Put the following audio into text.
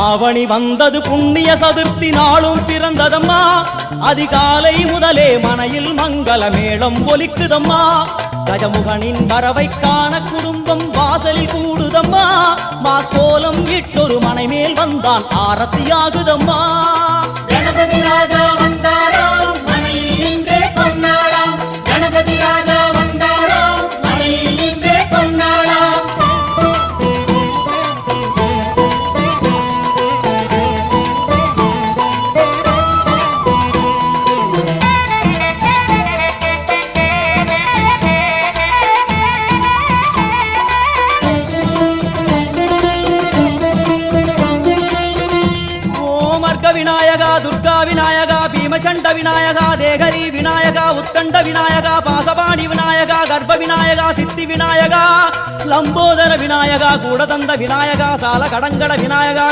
ஆவணி வந்தது புண்ணிய சதுர்த்தி நாளும் பிறந்ததம்மா அதிகாலை முதலே மனையில் மங்கள மேளம் ஒலிக்குதம்மா கஜமுகனின் வரவை காண குடும்பம் வாசலில் கூடுதம்மா மாக்கோலம் இட்டொரு மனை மேல் வந்தான் ஆரத்தியாகுதம்மா கணபதி ராஜா வந்தாராம் மனையில் நின்றே பொன்னாளாம் கணபதி ராஜா வந்தாராம் மனையில் நின்றே பொன்னாளாம் விநாயகா துர்கா விநாயகா பீமச்சண்ட விநாயகா தேகரி விநாயகா உத்தண்ட விநாயகா பாசபாணி விநாயகா கர்ப்ப விநாயகா சித்தி விநாயகா லம்போதர விநாயகா கூடதந்த விநாயகா சால கடங்கட விநாயகா